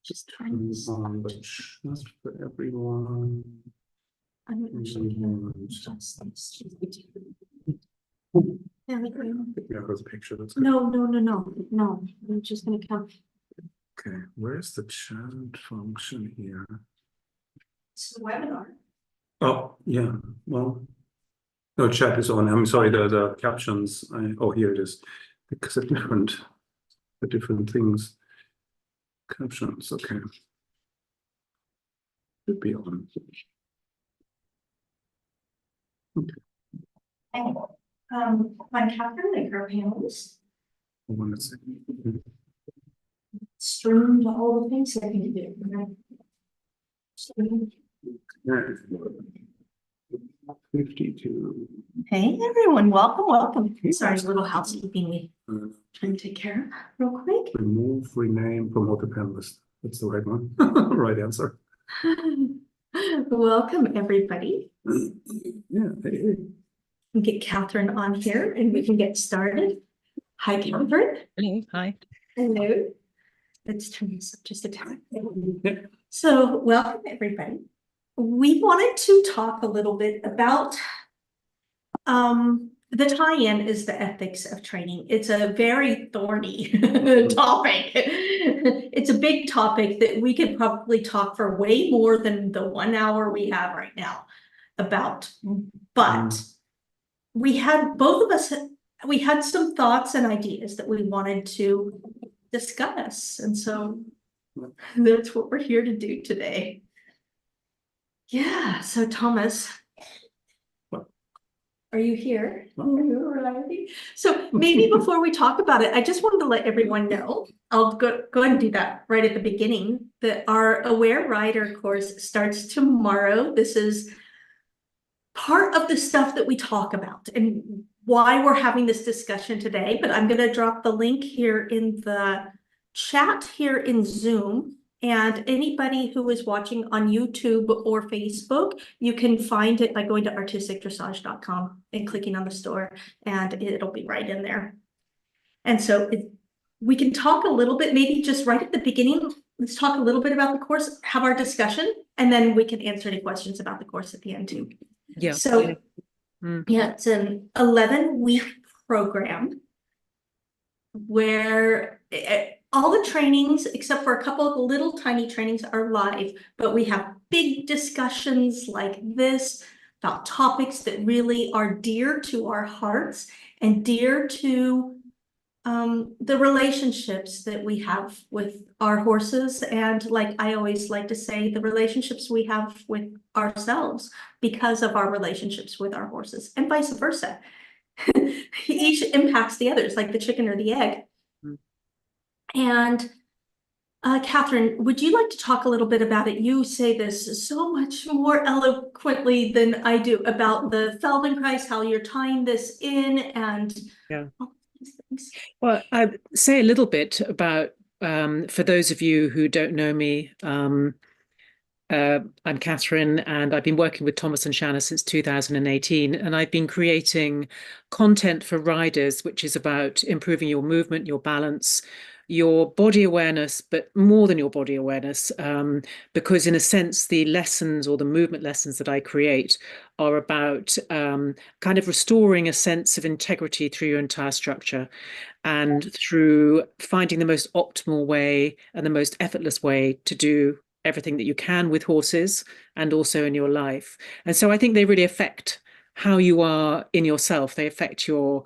Just turn on the chat for everyone. I'm actually going to adjust this. Yeah, there's a picture. That's no. I'm just going to come. Okay, where's the chat function here? It's the webinar. Oh, yeah. Well, no, chat is on. I'm sorry, the captions. Oh, here it is. Because of the different things. Captions, okay. Should be on. Okay. I'm Catherine, like our panelists. One second. Streamed all the things that I can do. Right? Streamed. 52. Hey everyone, welcome. Sorry, a little housekeeping we trying to take care of real quick. Remove, rename, promote the panelist. That's the right one. Right answer. Welcome everybody. Yeah. Hey. We get Catherine on here and we can get started. Hi, Catherine. Hello. Hi. Hello. Let's turn this up just a tad. Yeah. So, welcome everybody. We wanted to talk a little bit about the tie-in is the ethics of training. It's a very thorny topic. It's a big topic that we could probably talk for way more than the 1 hour we have right now about. But we had both of us, we had some thoughts and ideas that we wanted to discuss. And so that's what we're here to do today. Yeah, so Thomas, are you here? So maybe before we talk about it, I just wanted to let everyone know, I'll go ahead and do that right at the beginning, that our Aware Rider course starts tomorrow. This is part of the stuff that we talk about and why we're having this discussion today, but I'm going to drop the link here in the chat here in Zoom. And anybody who is watching on YouTube or Facebook, you can find it by going to artisticdressage.com and clicking on the store, and it'll be right in there. And so we can talk a little bit, maybe just right at the beginning, let's talk a little bit about the course, have our discussion, and then we can answer any questions about the course at the end too. Yeah. So yeah, it's an 11-week program where all the trainings, except for a couple of little tiny trainings, are live, but we have big discussions like this about topics that really are dear to our hearts and dear to the relationships that we have with our horses. And like I always like to say, the relationships we have with ourselves because of our relationships with our horses and vice versa. Each impacts the others, like the chicken or the egg. And Catherine, would you like to talk a little bit about it? You say this so much more eloquently than I do about the Feldenkrais, how you're tying this in, and all these things. Well, I'd say a little bit about, for those of you who don't know me, I'm Catherine, and I've been working with Thomas and Shana since 2018, and I've been creating content for riders, which is about improving your movement, your balance, your body awareness, but more than your body awareness, because in a sense, the lessons or the movement lessons that I create are about kind of restoring a sense of integrity through your entire structure and through finding the most optimal way and the most effortless way to do everything that you can with horses and also in your life. And so I think they really affect how you are in yourself. They affect your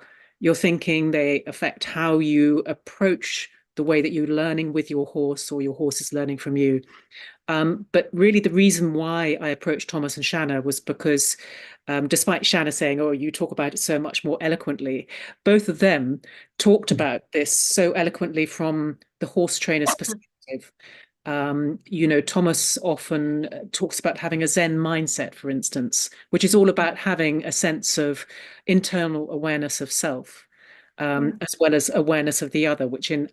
thinking. They affect how you approach the way that you're learning with your horse or your horse is learning from you. But really the reason why I approached Thomas and Shana was because despite Shana saying, oh, you talk about it so much more eloquently, both of them talked about this so eloquently from the horse trainer's perspective. You know, Thomas often talks about having a Zen mindset, for instance, which is all about having a sense of internal awareness of self, as well as awareness of the other, which in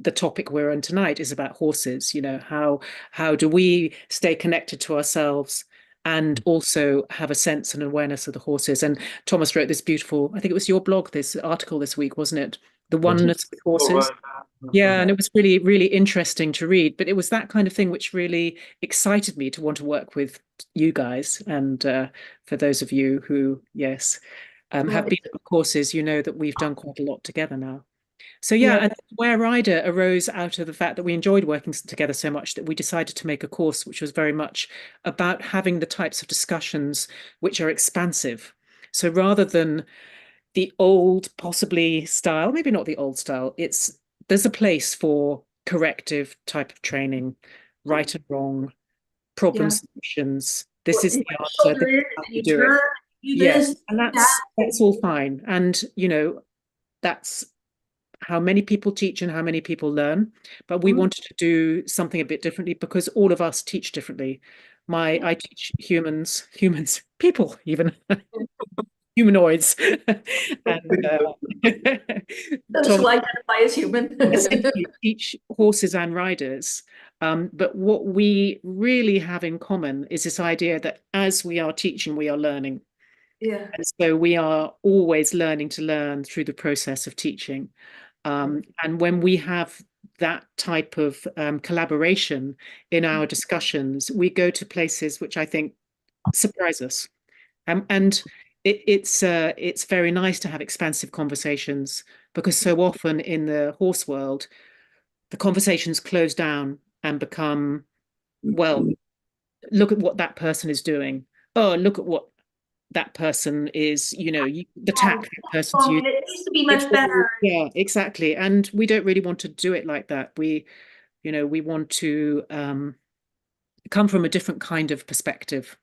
the topic we're on tonight is about horses. You know, how do we stay connected to ourselves and also have a sense and awareness of the horses? And Thomas wrote this beautiful, I think it was your blog, this article this week, wasn't it, the oneness of horses. Yeah, and it was really, really interesting to read. But it was that kind of thing which really excited me to want to work with you guys. And for those of you who, yes, have been on courses, you know that we've done quite a lot together now. So yeah, and Where Rider arose out of the fact that we enjoyed working together so much that we decided to make a course which was very much about having the types of discussions which are expansive. So rather than the old possibly style, maybe not the old style, there's a place for corrective type of training, right and wrong, problem solutions. This is the answer. This is how you do it. Yes, and that's all fine. And that's how many people teach and how many people learn. But we wanted to do something a bit differently because all of us teach differently. I teach humans, people even. Humanoids. And those who identify as human. essentially teach horses and riders. But what we really have in common is this idea that as we are teaching, we are learning. Yeah. And so we are always learning to learn through the process of teaching. And when we have that type of collaboration in our discussions, we go to places which I think surprise us. And it's very nice to have expansive conversations because so often in the horse world, the conversations close down and become, well, look at what that person is doing. Oh, look at what that person is, the tack that person's using. It needs to be much better. Yeah, exactly. And we don't really want to do it like that. We want to come from a different kind of perspective.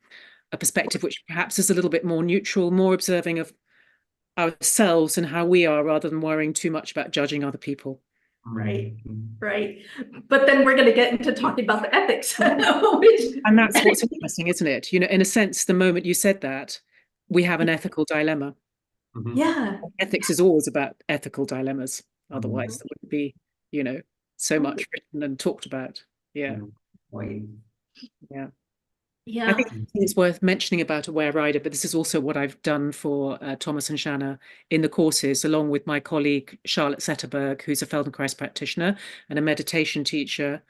A perspective which perhaps is a little bit more neutral, more observing of ourselves and how we are, rather than worrying too much about judging other people. Right. But then we're going to get into talking about the ethics. And that's what's interesting, isn't it? In a sense, the moment you said that, we have an ethical dilemma. Yeah. Ethics is always about ethical dilemmas. Otherwise, there wouldn't be, so much written and talked about. Yeah. Yeah. I think it's worth mentioning about Aware Rider, but this is also what I've done for Thomas and Shana in the courses, along with my colleague Charlotte Zetterberg, who's a Feldenkrais practitioner and a meditation teacher,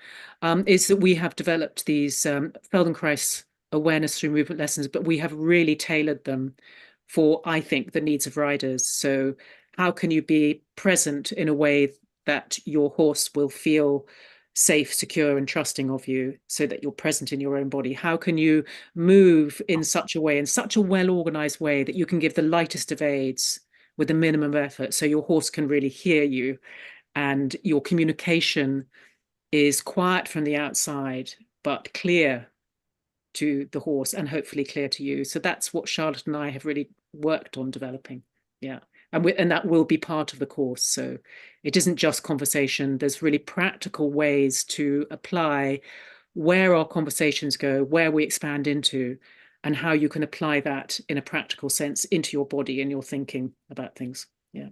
is that we have developed these Feldenkrais awareness through movement lessons, but we have really tailored them for, I think, the needs of riders. So how can you be present in a way that your horse will feel safe, secure, and trusting of you, so that you're present in your own body? How can you move in such a way, in such a well-organized way, that you can give the lightest of aids with the minimum of effort, so your horse can really hear you and your communication is quiet from the outside, but clear to the horse and hopefully clear to you. So that's what Charlotte and I have really worked on developing. Yeah. And that will be part of the course. So it isn't just conversation. There's really practical ways to apply where our conversations go, where we expand into, and how you can apply that in a practical sense into your body and your thinking about things. Yeah.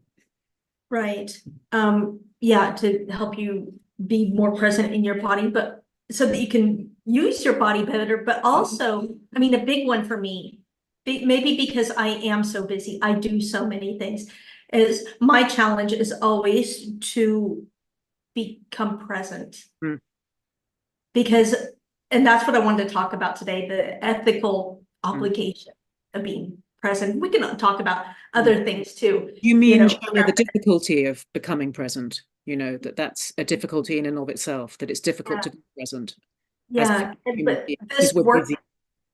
Right. To help you be more present in your body, but so that you can use your body better, but also, a big one for me, maybe because I am so busy, I do so many things, is my challenge is always to become present. Because, and that's what I wanted to talk about today, the ethical obligation of being present. We can talk about other things too. You mean, Shana, the difficulty of becoming present, that's a difficulty in and of itself, that it's difficult to be present. Yeah, but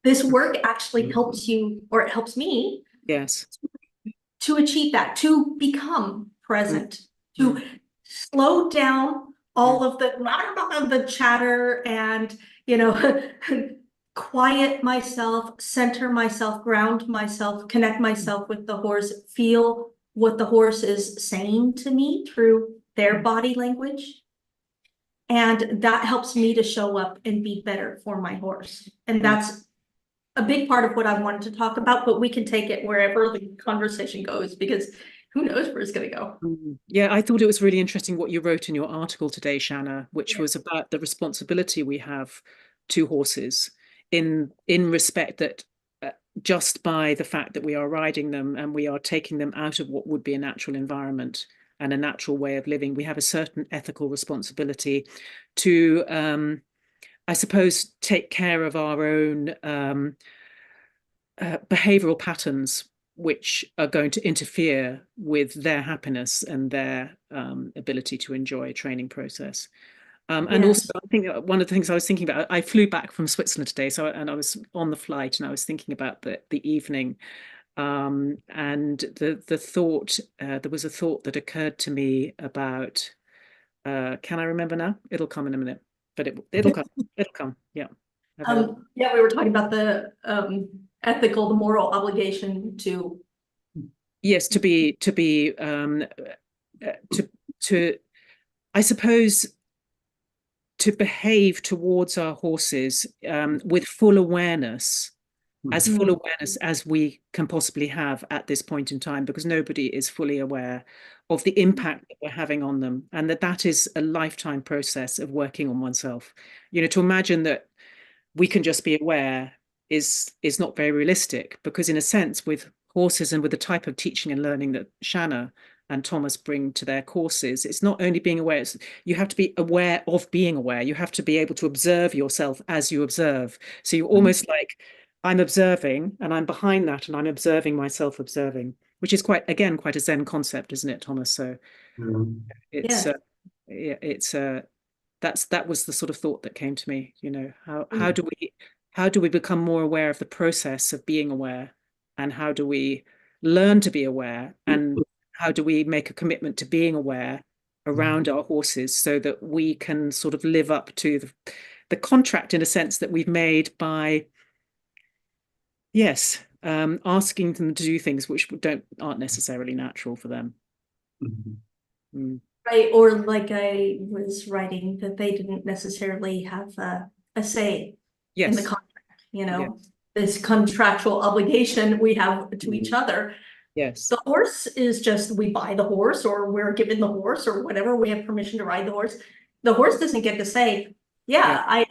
this work actually helps you, or it helps me. Yes. To achieve that, to become present, to slow down all of the chatter and, quiet myself, center myself, ground myself, connect myself with the horse, feel what the horse is saying to me through their body language. And that helps me to show up and be better for my horse. And that's a big part of what I wanted to talk about, but we can take it wherever the conversation goes, because who knows where it's going to go. Yeah, I thought it was really interesting what you wrote in your article today, Shana, which was about the responsibility we have to horses in respect that just by the fact that we are riding them and we are taking them out of what would be a natural environment and a natural way of living, we have a certain ethical responsibility to, I suppose, take care of our own behavioral patterns, which are going to interfere with their happiness and their ability to enjoy a training process. And also, I think one of the things I was thinking about, I flew back from Switzerland today, and I was on the flight, and I was thinking about the evening, and the thought, there was a thought that occurred to me about, can I remember now? It'll come in a minute, but it'll come, yeah. Yeah, we were talking about the ethical, the moral obligation to. Yes, to I suppose, to behave towards our horses with full awareness, as full awareness as we can possibly have at this point in time, because nobody is fully aware of the impact that we're having on them, and that is a lifetime process of working on oneself. You know, to imagine that we can just be aware is not very realistic, because in a sense, with horses and with the type of teaching and learning that Shana and Thomas bring to their courses, it's not only being aware, you have to be aware of being aware. You have to be able to observe yourself as you observe. So you're almost like, I'm observing and I'm behind that and I'm observing myself observing, which is quite a Zen concept, isn't it, Thomas? So that was the sort of thought that came to me, you know, how do we become more aware of the process of being aware, and how do we learn to be aware, and how do we make a commitment to being aware around our horses, so that we can sort of live up to the contract, in a sense, that we've made by, asking them to do things which aren't necessarily natural for them. Right, or like I was writing, that they didn't necessarily have a say in the contract, you know, this contractual obligation we have to each other. Yes. The horse is just, we buy the horse, or we're given the horse, or whatever, we have permission to ride the horse. The horse doesn't get to say, I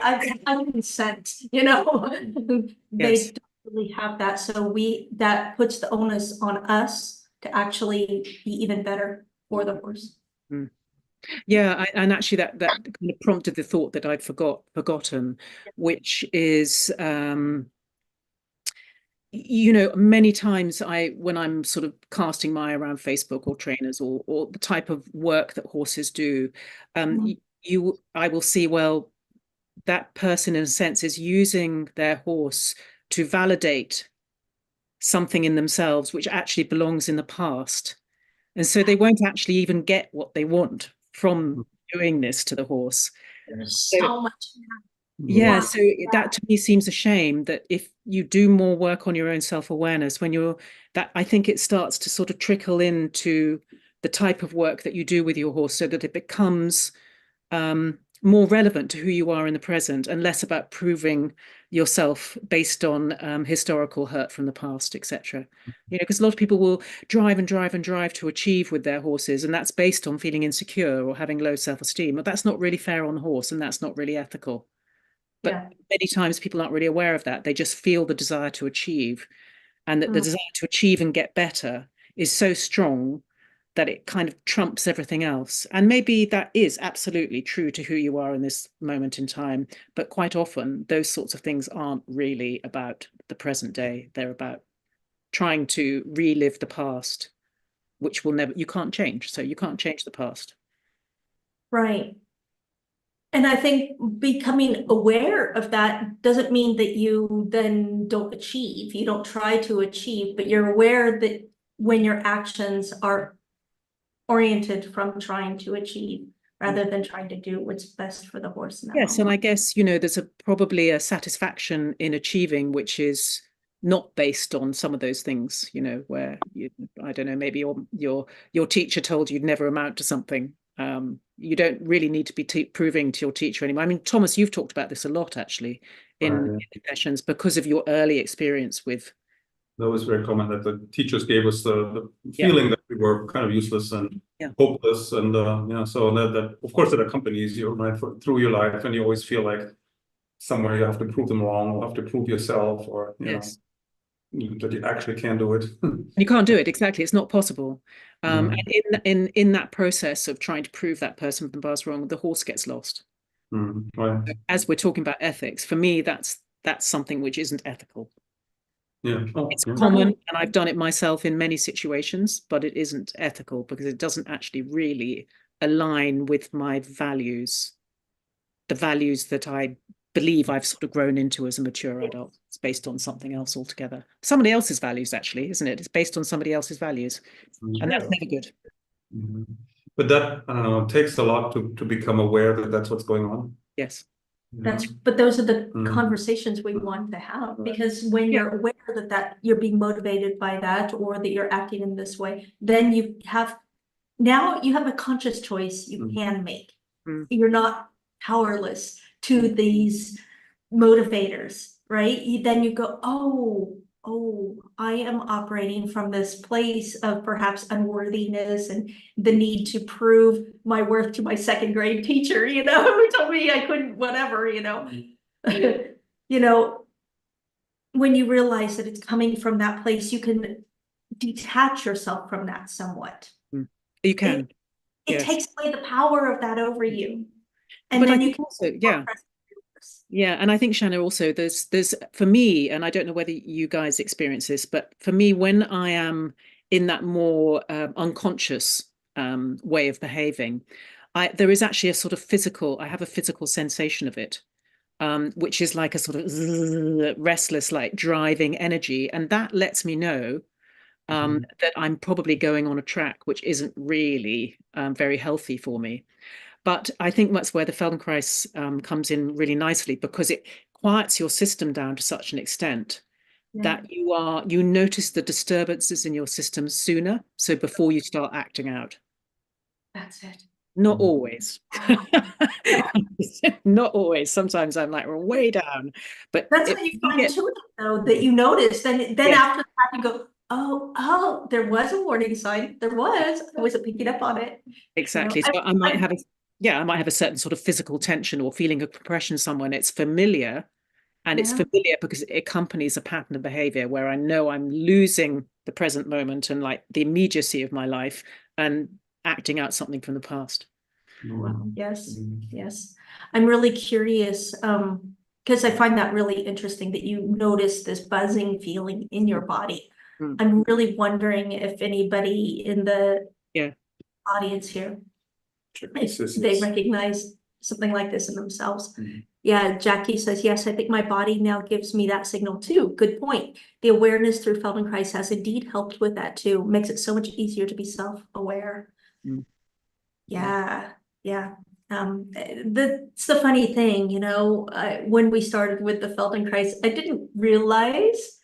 consent, you know. They don't really have that, so that puts the onus on us to actually be even better for the horse. Yeah, and actually that kind of prompted the thought that I'd forgotten, which is, you know, many times when I'm sort of casting my eye around Facebook or trainers or the type of work that horses do, I will see, well, that person in a sense is using their horse to validate something in themselves which actually belongs in the past. And so they won't actually even get what they want from doing this to the horse. There's so much. Yeah, so that to me seems a shame, that if you do more work on your own self-awareness, I think it starts to sort of trickle into the type of work that you do with your horse, so that it becomes more relevant to who you are in the present, and less about proving yourself based on historical hurt from the past, etc. You know, because a lot of people will drive and drive and drive to achieve with their horses, and that's based on feeling insecure or having low self-esteem. But that's not really fair on the horse, and that's not really ethical. But many times people aren't really aware of that. They just feel the desire to achieve, and that the desire to achieve and get better is so strong that it kind of trumps everything else. And maybe that is absolutely true to who you are in this moment in time. But quite often, those sorts of things aren't really about the present day. They're about trying to relive the past, which you can't change. So you can't change the past. Right. And I think becoming aware of that doesn't mean that you then don't achieve. You don't try to achieve, but you're aware that when your actions are oriented from trying to achieve, rather than trying to do what's best for the horse. Yes, and I guess, you know, there's probably a satisfaction in achieving, which is not based on some of those things, you know, where I don't know, maybe your teacher told you you'd never amount to something. You don't really need to be proving to your teacher anymore. I mean, Thomas, you've talked about this a lot, actually, in sessions, because of your early experience with. That was very common, that the teachers gave us the feeling that we were kind of useless and hopeless, and so that of course that accompanies you right through your life, and you always feel like somewhere you have to prove them wrong, or have to prove yourself, or you know. That you actually can do it. You can't do it, exactly. It's not possible. Mm. And in that process of trying to prove that person from the past wrong, the horse gets lost. Right. As we're talking about ethics, for me, that's something which isn't ethical. Yeah. Oh, It's yeah. common, and I've done it myself in many situations, but it isn't ethical because it doesn't actually really align with my values, the values that I believe I've sort of grown into as a mature adult. It's based on something else altogether. Somebody else's values, actually, isn't it? It's based on somebody else's values, and that's never good. Mhm. But that, I don't know, it takes a lot to become aware that that's what's going on. Yes. But those are the Mm. conversations we want to have, because when you're aware that you're being motivated by that, or that you're acting in this way, then you have a conscious choice you can make. You're not powerless to these motivators, right? Then you go, oh, I am operating from this place of perhaps unworthiness and the need to prove my worth to my second grade teacher, who told me I couldn't, whatever, when you realize that it's coming from that place, you can detach yourself from that somewhat. You can. It takes away the power of that over you. And but then I you think can also, yeah, and I think, Shana, also there's for me, and I don't know whether you guys experience this, but for me, when I am in that more unconscious way of behaving, there is actually a sort of I have a physical sensation of it, which is like a sort of restless, like driving energy, and that lets me know that I'm probably going on a track which isn't really very healthy for me. But I think that's where the Feldenkrais comes in really nicely, because it quiets your system down to such an extent that you notice the disturbances in your system sooner, so before you start acting out. That's it. Not always. Not always. Sometimes I'm like, we're way down. But that's how you find too, though, that you notice. Then after that, you go, oh, there was a warning sign. I wasn't picking up on it. Exactly. So I might have a certain sort of physical tension or feeling of compression somewhere. It's familiar. And it's familiar because it accompanies a pattern of behavior where I know I'm losing the present moment and like the immediacy of my life and acting out something from the past. Yes. I'm really curious, because I find that really interesting that you notice this buzzing feeling in your body. I'm really wondering if anybody in the audience here, if they recognize something like this in themselves. Yeah, Jackie says, yes, I think my body now gives me that signal too. Good point. The awareness through Feldenkrais has indeed helped with that too. Makes it so much easier to be self-aware. Yeah. That's the funny thing, when we started with the Feldenkrais, I didn't realize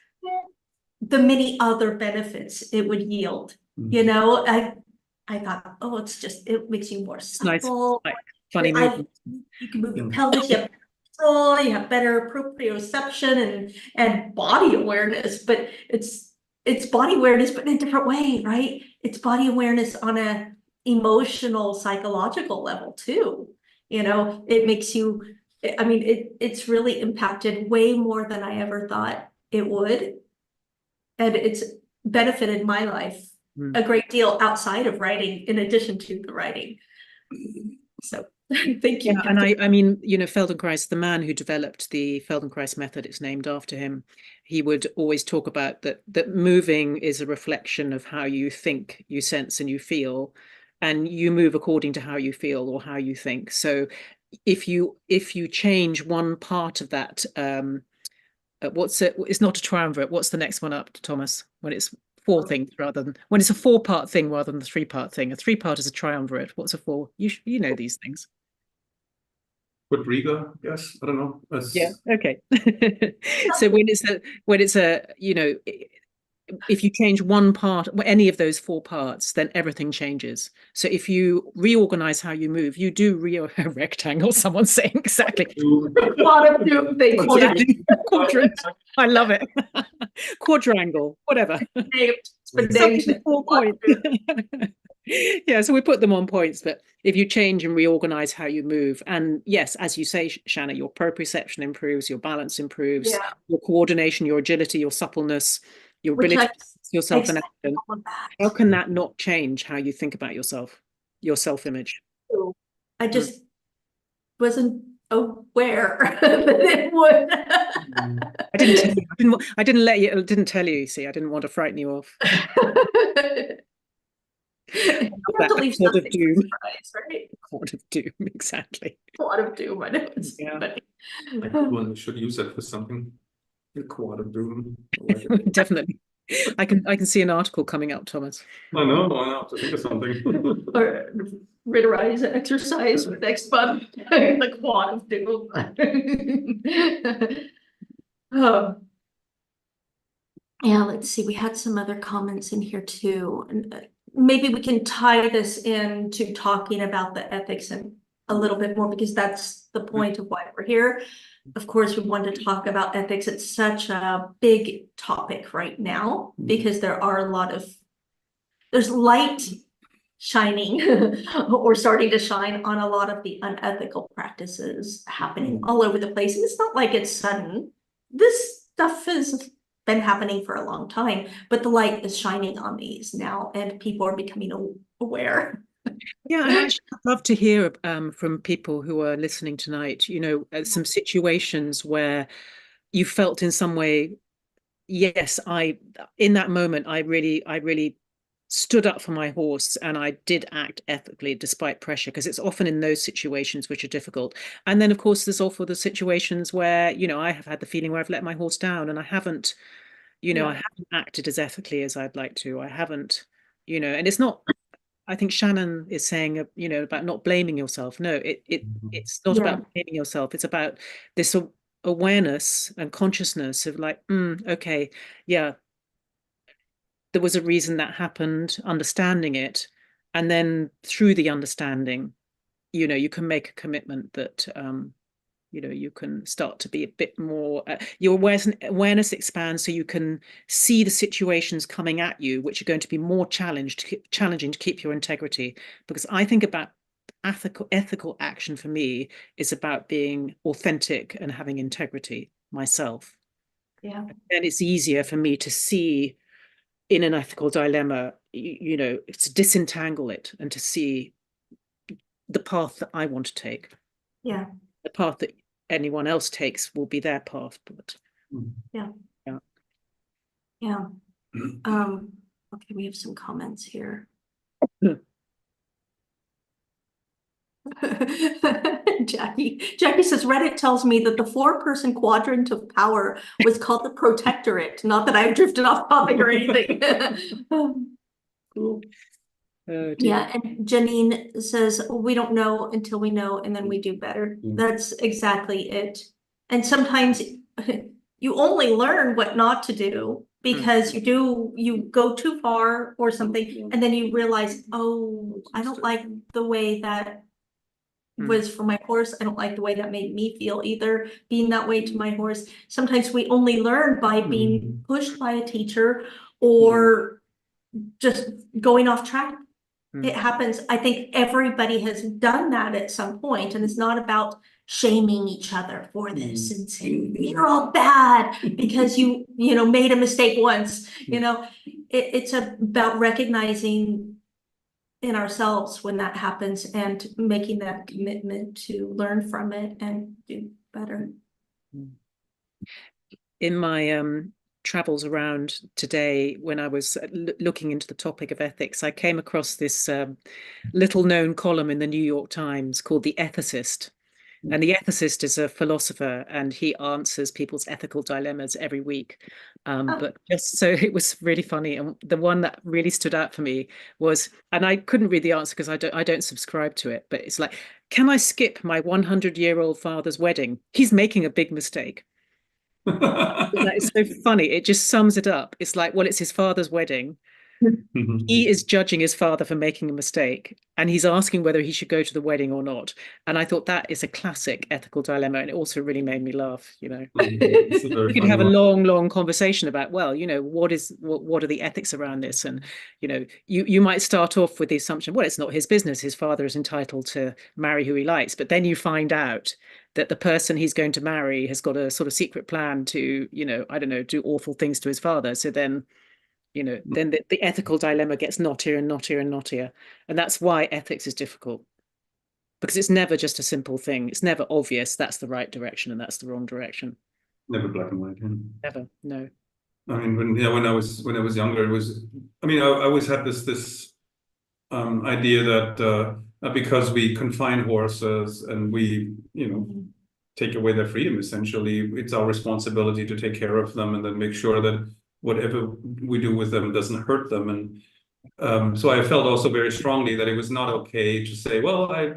the many other benefits it would yield. I thought, oh, it makes you more supple. Nice, like funny movement. You can move your pelvis, you have control, you have better proprioception and body awareness, but it's body awareness, but in a different way, right? It's body awareness on a emotional, psychological level too. It makes you, it's really impacted way more than I ever thought it would. And it's benefited my life a great deal outside of writing, in addition to the writing. So thank you. Yeah, and I mean, Feldenkrais, the man who developed the Feldenkrais method, it's named after him. He would always talk about that moving is a reflection of how you think, you sense, and you feel, and you move according to how you feel or how you think. So if you change one part of that, it's not a triumvirate. What's the next one up, Thomas? When it's four things when it's a 4-part thing rather than a 3-part thing. A 3-part is a triumvirate. What's a 4? You know these things. Quadriga, yes. I don't know. Yeah. Okay. So when it's a if you change one part, any of those 4 parts, then everything changes. So if you reorganize how you move, you do a rectangle. Someone's saying exactly. Quadrant. I love it. Quadrangle, whatever. 4 points. Yeah, so we put them on points, but if you change and reorganize how you move, and yes, as you say, Shana, your proprioception improves, your balance improves, your coordination, your agility, your suppleness, your Which ability I to see yourself in accept action. all of that. How can that not change how you think about yourself, your self-image? I just wasn't aware that it would. I didn't tell you. I didn't let you. I didn't tell you. You see, I didn't want to frighten you off. You have to leave Quad of something doom. for surprise, right? Quad of doom, exactly. Quad of doom, I know. It's Yeah. funny. Well, you should use it for something. A quad of doom. Definitely. I can see an article coming up, Thomas. I know, I know, to think of something. Or Ritterize exercise for next month, the quad of doom. Oh. Yeah, let's see, we had some other comments in here too. And maybe we can tie this into talking about the ethics and a little bit more, because that's the point of why we're here. Of course, we want to talk about ethics. It's such a big topic right now because there are a lot of, there's light shining or starting to shine on a lot of the unethical practices happening all over the place. And it's not like it's sudden. This stuff has been happening for a long time, but the light is shining on these now and people are becoming aware. Yeah, I actually would love to hear from people who are listening tonight, you know, some situations where you felt in some way, yes, in that moment, I really stood up for my horse and I did act ethically despite pressure, because it's often in those situations which are difficult. And then, of course, there's also the situations where, you know, I have had the feeling where I've let my horse down and I haven't, you know, I haven't acted as ethically as I'd like to. I haven't, you know, and it's not, I think Shannon is saying, you know, about not blaming yourself. No, it's not about blaming yourself. It's about this awareness and consciousness of like, okay, yeah, there was a reason that happened, understanding it. And then through the understanding, you know, you can make a commitment that, you know, you can start to be a bit more, your awareness expands so you can see the situations coming at you, which are going to be more challenging to keep your integrity. Because I think about ethical action for me is about being authentic and having integrity myself. Yeah. And it's easier for me to see in an ethical dilemma, you know, to disentangle it and to see the path that I want to take. Yeah. The path that anyone else takes will be their path, but yeah. Okay, we have some comments here. Jackie says Reddit tells me that the 4-person quadrant of power was called the protectorate. Not that I've drifted off topic or anything. Cool. Yeah, and Janine says we don't know until we know, and then we do better. That's exactly it. And sometimes you only learn what not to do because you go too far or something, and then you realize, oh, I don't like the way that was for my horse. I don't like the way that made me feel either, being that way to my horse. Sometimes we only learn by being pushed by a teacher or just going off track. It happens. I think everybody has done that at some point, and it's not about shaming each other for this and saying you're all bad because you know made a mistake once. You know, it's about recognizing in ourselves when that happens and making that commitment to learn from it and do better. In my travels around today, when I was looking into the topic of ethics, I came across this little known column in the New York Times called The Ethicist. And the ethicist is a philosopher and he answers people's ethical dilemmas every week. But just so it was really funny. And the one that really stood out for me was, and I couldn't read the answer because I don't subscribe to it, but it's like, can I skip my 100-year-old father's wedding? He's making a big mistake. That is so funny. It just sums it up. It's like, well, it's his father's wedding. He is judging his father for making a mistake and he's asking whether he should go to the wedding or not. And I thought that is a classic ethical dilemma. And it also really made me laugh, you know. We could have a long conversation about, well, you know, what are the ethics around this? And, you know, you might start off with the assumption, well, it's not his business. His father is entitled to marry who he likes. But then you find out that the person he's going to marry has got a sort of secret plan to, you know, I don't know, do awful things to his father. So then, you know, then the ethical dilemma gets knottier and knottier and knottier. And that's why ethics is difficult, because it's never just a simple thing. It's never obvious that's the right direction and that's the wrong direction. Never black and white. Yeah. Never, no. I mean, when I was younger, it was. I mean, I always had this idea that because we confine horses and we, you know, take away their freedom, essentially, it's our responsibility to take care of them and then make sure that whatever we do with them doesn't hurt them. And so I felt also very strongly that it was not okay to say, well, I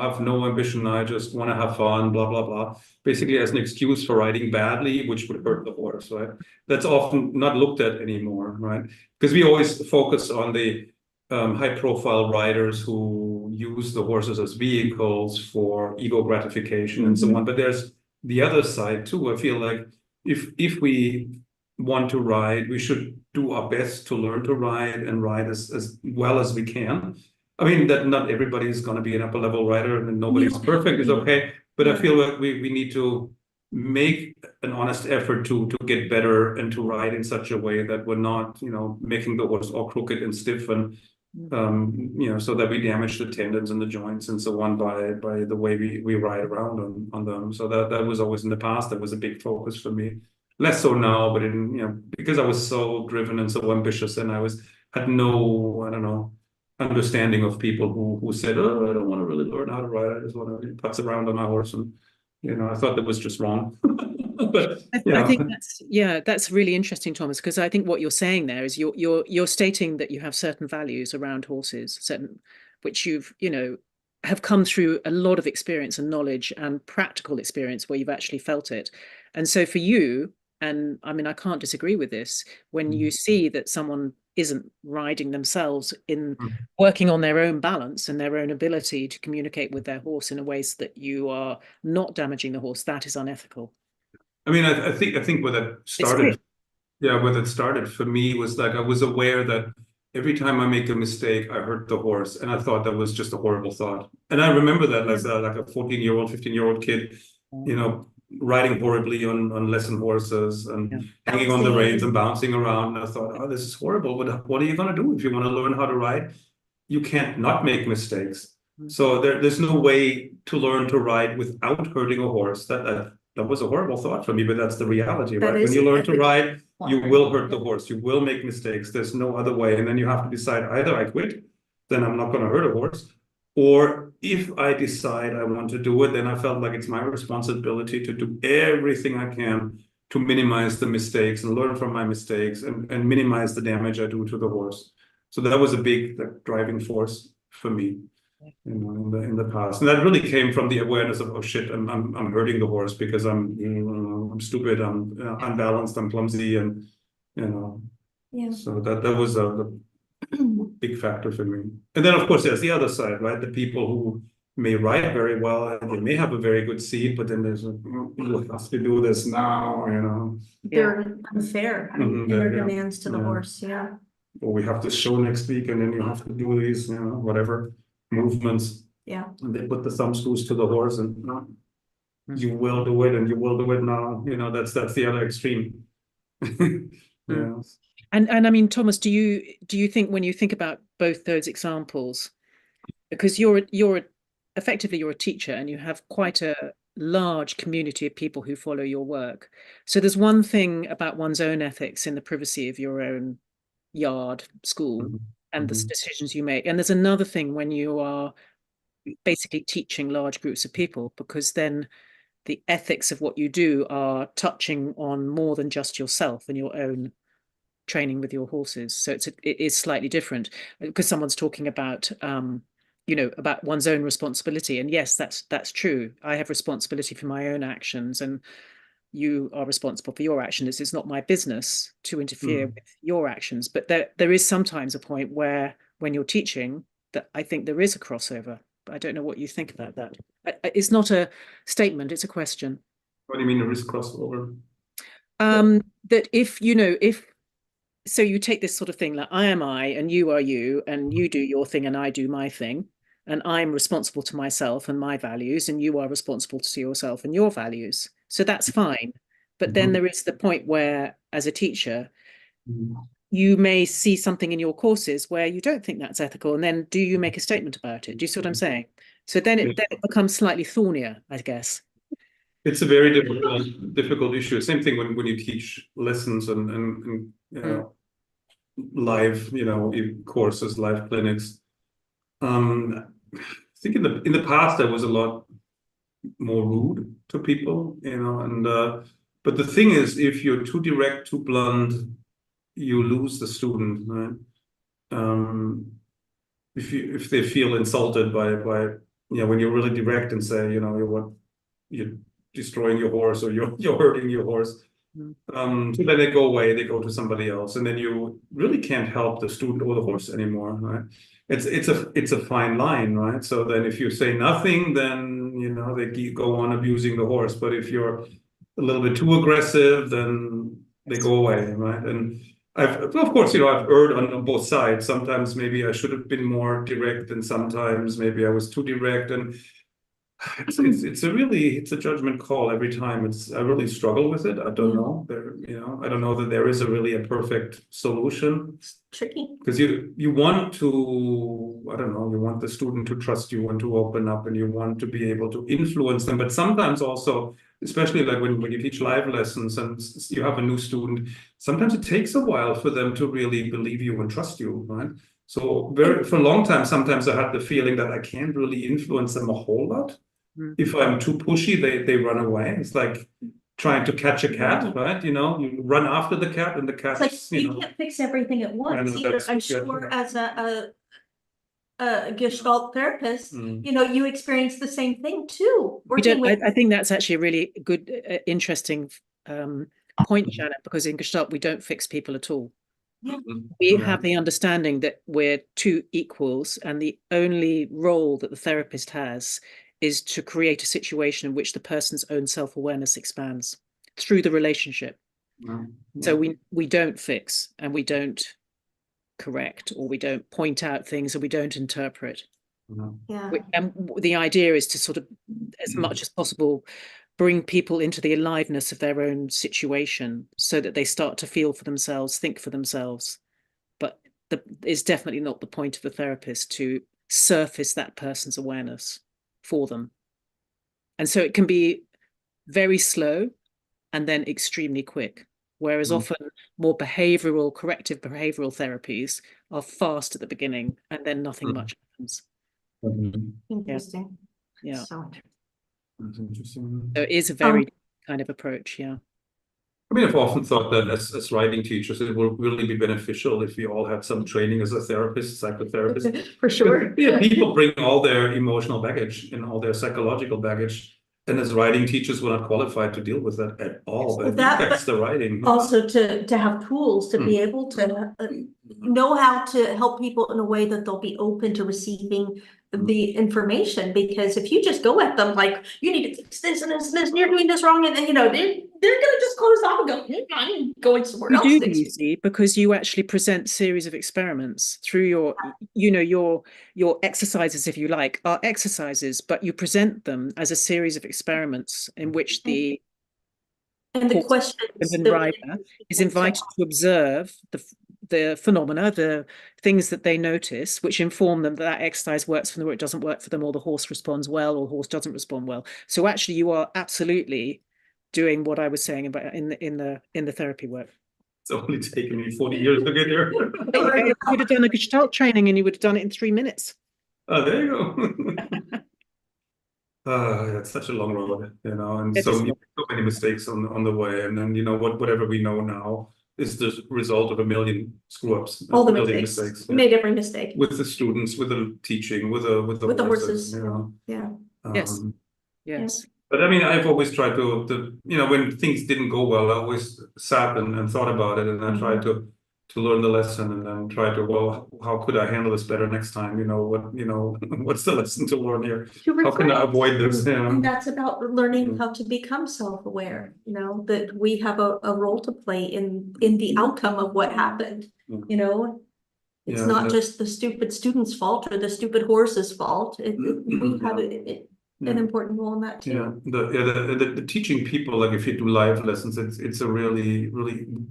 have no ambition. I just want to have fun, blah, blah, blah, basically as an excuse for riding badly, which would hurt the horse, right? That's often not looked at anymore, right? Because we always focus on the high-profile riders who use the horses as vehicles for ego gratification and so on. But there's the other side too. I feel like if we want to ride, we should do our best to learn to ride and ride as well as we can. I mean, that not everybody is going to be an upper level rider and nobody's perfect is okay. But I feel like we need to make an honest effort to get better and to ride in such a way that we're not, you know, making the horse all crooked and stiff and you know, so that we damage the tendons and the joints and so on by the way we ride around on them. So that was always in the past, that was a big focus for me. Less so now, but in, you know, because I was so driven and so ambitious, and I had no, I don't know, understanding of people who said, oh, I don't want to really learn how to ride. I just want to putz around on my horse, and you know, I thought that was just wrong. But yeah. I think that's really interesting, Thomas, because I think what you're saying there is you're stating that you have certain values around horses, certain which you've, you know, have come through a lot of experience and knowledge and practical experience where you've actually felt it. And so for you, and I mean, I can't disagree with this, when you see that someone isn't riding themselves in working on their own balance and their own ability to communicate with their horse in a way so that you are not damaging the horse, that is unethical. I mean, I think where that started, where that started for me was like I was aware that every time I make a mistake, I hurt the horse, and I thought that was just a horrible thought. And I remember that as like a 14-year-old, 15-year-old kid, you know, riding horribly on lesson horses and hanging on the reins and bouncing around. And I thought, oh, this is horrible. But what are you going to do if you want to learn how to ride? You can't not make mistakes. So there's no way to learn to ride without hurting a horse. That was a horrible thought for me, but that's the reality, right? When you learn to ride, you will hurt the horse. You will make mistakes. There's no other way. And then you have to decide, either I quit, then I'm not going to hurt a horse. Or if I decide I want to do it, then I felt like it's my responsibility to do everything I can to minimize the mistakes and learn from my mistakes and minimize the damage I do to the horse. So that was a big driving force for me, you know, in the past. And that really came from the awareness of, oh shit, I'm hurting the horse because I'm stupid, I'm unbalanced, I'm clumsy, and you know. Yeah. So that was a big factor for me. And then of course there's the other side, right? The people who may ride very well and they may have a very good seat, but then there's you have to do this now, you know. They're unfair in their demands to the horse, Or we have this show next week and then you have to do these, you know, whatever movements. Yeah. And they put the thumb screws to the horse and you will do it and you will do it now. You know, that's the other extreme. Yeah. And I mean, Thomas, do you think when you think about both those examples, because you're effectively a teacher and you have quite a large community of people who follow your work. So there's one thing about one's own ethics in the privacy of your own yard, school, and the decisions you make. And there's another thing when you are basically teaching large groups of people, because then the ethics of what you do are touching on more than just yourself and your own training with your horses. So it is slightly different, because someone's talking about you know, about one's own responsibility. And yes, that's true. I have responsibility for my own actions and you are responsible for your actions. It's not my business to interfere with your actions. But there is sometimes a point where when you're teaching that I think there is a crossover. But I don't know what you think about that. It's not a statement, it's a question. What do you mean there is crossover? That if, you know, so you take this sort of thing like I am I and you are you and you do your thing and I do my thing. and I'm responsible to myself and my values, and you are responsible to yourself and your values. So that's fine. But then there is the point where, as a teacher, you may see something in your courses where you don't think that's ethical, and then do you make a statement about it? Do you see what I'm saying? So then it becomes slightly thornier, I guess. It's a very difficult issue. Same thing when you teach lessons and you know, live, you know, courses, live clinics. I think in the past I was a lot more rude to people, you know, and but the thing is, if you're too direct, too blunt, you lose the student, right? If they feel insulted by you know, when you're really direct and say, you know, you're destroying your horse or you're hurting your horse, so then they go away, they go to somebody else, and then you really can't help the student or the horse anymore, right? It's a fine line, right? So then if you say nothing, then you know they go on abusing the horse. But if you're a little bit too aggressive, then they go away, right? And of course, you know, I've erred on both sides. Sometimes maybe I should have been more direct, and sometimes maybe I was too direct. And it's a judgment call every time. I really struggle with it. I don't know. You know, I don't know that there is a perfect solution. It's tricky. Because you want to, I don't know, you want the student to trust you and to open up, and you want to be able to influence them. But sometimes also, especially like when you teach live lessons and you have a new student, sometimes it takes a while for them to really believe you and trust you, right? So for a long time, sometimes I had the feeling that I can't really influence them a whole lot. If I'm too pushy, they run away. It's like trying to catch a cat, right? You know, you run after the cat, and the cat. It's like you can't fix everything at once either. I'm sure as a Gestalt therapist, you know, you experience the same thing too. I think that's actually a really good, interesting point, Shana, because in Gestalt we don't fix people at all. We have the understanding that we're two equals, and the only role that the therapist has is to create a situation in which the person's own self-awareness expands through the relationship. So we don't fix, and we don't correct, or we don't point out things, or we don't interpret. And the idea is to sort of, as much as possible, bring people into the aliveness of their own situation so that they start to feel for themselves, think for themselves. But it's definitely not the point of the therapist to surface that person's awareness for them. And so it can be very slow and then extremely quick, whereas often more corrective behavioral therapies are fast at the beginning, and then nothing much happens. Interesting. Yeah. So That's interesting. So it is a very kind of approach, yeah. I mean, I've often thought that as writing teachers, it will really be beneficial if we all had some training as a therapist, psychotherapist. For sure. Yeah, people bring all their emotional baggage and all their psychological baggage, and as writing teachers, we're not qualified to deal with that at all. So that's the writing. Also to have tools to be able to know how to help people in a way that they'll be open to receiving the information. Because if you just go at them like, you need to fix this and this and this, and you're doing this wrong, and then, you know, they're going to just close off and go, I'm going somewhere else. You do, you see, because you actually present series of experiments through your, you know, your exercises, if you like, are exercises, but you present them as a series of experiments in which the questions writer is invited to observe the phenomena, the things that they notice, which inform them that exercise works for them or it doesn't work for them, or the horse responds well or the horse doesn't respond well. So actually you are absolutely doing what I was saying about in the therapy work. It's only taken me 40 years to get here. You would have done a Gestalt training and you would have done it in 3 minutes. Oh, there you go. It's such a long road, you know, and so many mistakes on the way. And then, you know, whatever we know now is the result of a million screw-ups. All the mistakes. We made every mistake. With the students, with the teaching, with the horses. You know? Yeah. Yes. But I mean, I've always tried to, you know, when things didn't go well, I always sat and thought about it, and I tried to learn the lesson, and then try to, well, how could I handle this better next time? You know, what's the lesson to learn here? How can I avoid this? You know? And that's about learning how to become self-aware, you know, that we have a role to play in the outcome of what happened, you know. It's Yeah, not just the stupid student's fault or the stupid horse's fault. We have an important role in that too. Yeah, the teaching people, like if you do live lessons, it's a really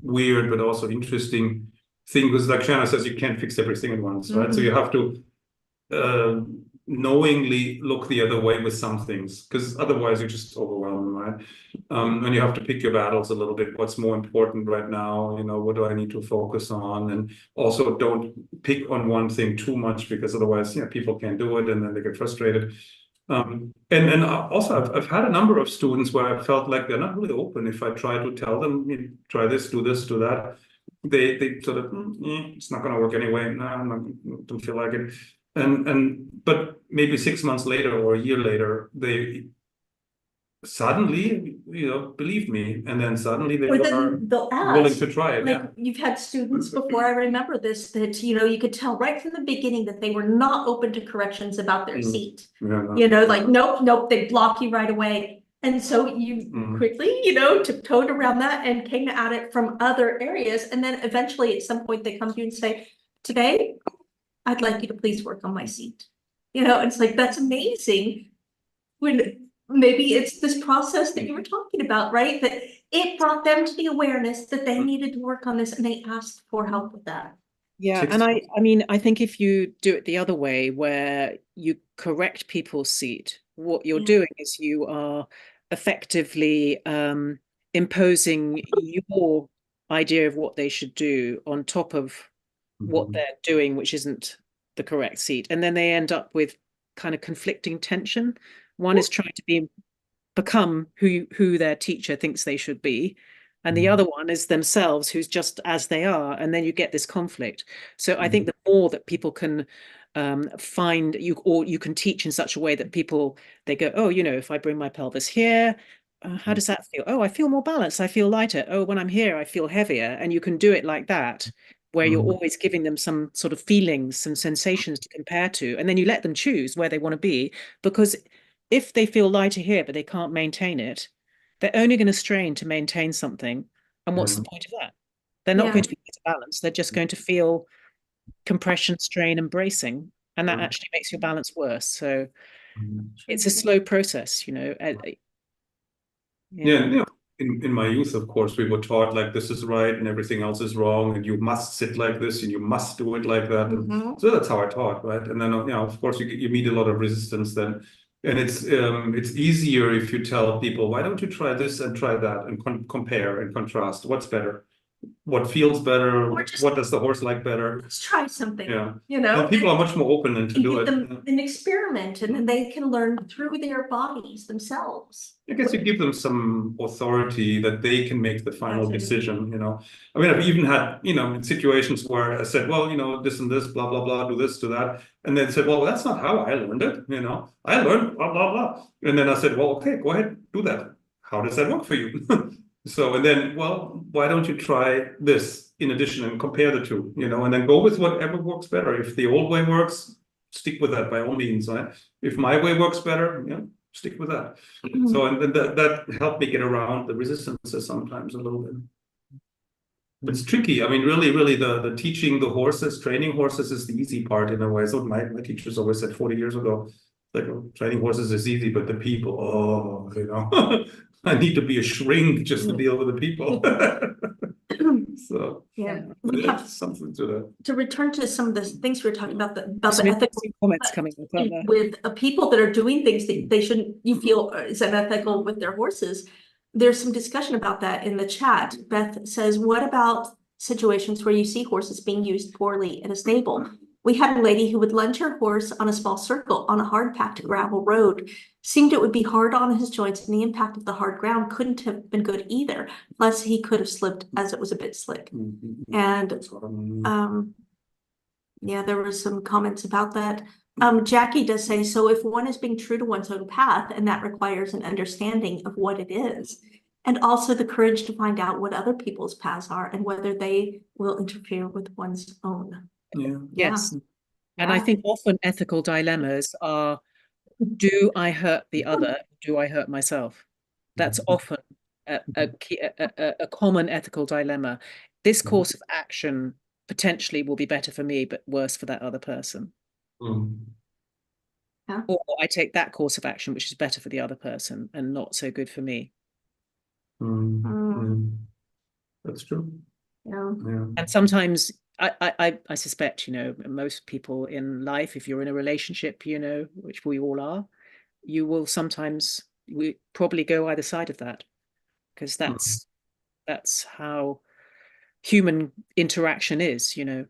weird but also interesting thing, because like Shana says, you can't fix everything at once, right? So you have to knowingly look the other way with some things, because otherwise you're just overwhelmed, right? And you have to pick your battles a little bit. What's more important right now? You know, what do I need to focus on? And also don't pick on one thing too much, because otherwise, people can't do it and then they get frustrated. And also I've had a number of students where I felt like they're not really open. If I try to tell them, try this, do that, they sort of, it's not going to work anyway. No, don't feel like it. But maybe 6 months later or a year later, they suddenly, believe me, and then suddenly they are they'll ask, willing to try it. like you've had students before, I remember this, that you could tell right from the beginning that they were not open to corrections about their seat. Like nope, they block you right away. And so you quickly, tiptoed around that and came at it from other areas. And then eventually at some point they come to you and say, today, I'd like you to please work on my seat. It's like, that's amazing. When maybe it's this process that you were talking about, right? That it brought them to the awareness that they needed to work on this, and they asked for help with that. Yeah, and I mean, I think if you do it the other way, where you correct people's seat, what you're doing is you are effectively imposing your idea of what they should do on top of what they're doing, which isn't the correct seat. And then they end up with kind of conflicting tension. One is trying to become who their teacher thinks they should be, and the other one is themselves, who's just as they are, and then you get this conflict. So I think the more that people can find you, or you can teach in such a way that they go, oh, if I bring my pelvis here, how does that feel? Oh, I feel more balanced, I feel lighter. Oh, when I'm here, I feel heavier. And you can do it like that, where you're always giving them some sort of feelings, some sensations to compare to, and then you let them choose where they want to be. Because if they feel lighter here, but they can't maintain it, they're only going to strain to maintain something. And what's the point of that? They're not going to be balanced. They're just going to feel compression, strain, and bracing. And that actually makes your balance worse. So it's a slow process, In my youth, of course, we were taught like this is right and everything else is wrong, and you must sit like this and you must do it like that. And so that's how I taught, right? And then, of course, you meet a lot of resistance then. And it's easier if you tell people, why don't you try this and try that and compare and contrast? What's better? What feels better? What does the horse like better? Let's try something. Yeah. And people are much more open than to do it. An experiment, and then they can learn through their bodies themselves. I guess you give them some authority that they can make the final decision, I mean, I've even had, situations where I said, well, this and this, blah, blah, blah, do this, do that. And then said, well, that's not how I learned it, I learned blah, blah, blah. And then I said, well, okay, go ahead, do that. How does that work for you? So, and then, well, why don't you try this in addition and compare the two, and then go with whatever works better. If the old way works, stick with that by all means, right? If my way works better, stick with that. So, and that helped me get around the resistances sometimes a little bit. But it's tricky. I mean, really, the teaching the horses, training horses is the easy part in a way. So my teachers always said 40 years ago, like, training horses is easy, but the people, I need to be a shrink just to deal with the people. So we have something to that. To return to some of the things we were talking about, the ethical comments coming with people that are doing things that they shouldn't, you feel is unethical with their horses. There's some discussion about that in the chat. Beth says, what about situations where you see horses being used poorly in a stable? We had a lady who would lunge her horse on a small circle on a hard-packed gravel road. Seemed it would be hard on his joints, and the impact of the hard ground couldn't have been good either. Plus, he could have slipped as it was a bit slick. And there were some comments about that. Jackie does say, so if one is being true to one's own path, and that requires an understanding of what it is, and also the courage to find out what other people's paths are and whether they will interfere with one's own. Yes. And I think often ethical dilemmas are, do I hurt the other? Do I hurt myself? That's often a common ethical dilemma. This course of action potentially will be better for me, but worse for that other person. Yeah. Or I take that course of action, which is better for the other person and not so good for me. That's true. Yeah. And sometimes I suspect, you know, most people in life, if you're in a relationship, you know, which we all are, you will sometimes, we probably go either side of that, because that's how human interaction is, you know.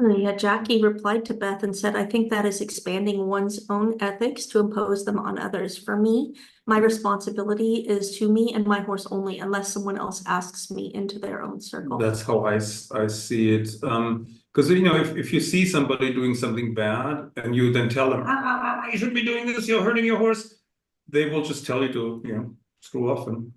Yeah, Jackie replied to Beth and said, I think that is expanding one's own ethics to impose them on others. For me, my responsibility is to me and my horse only, unless someone else asks me into their own circle. That's how I see it. Because, you know, if you see somebody doing something bad and you then tell them, you shouldn't be doing this, you're hurting your horse, they will just tell you to, you know, screw off, and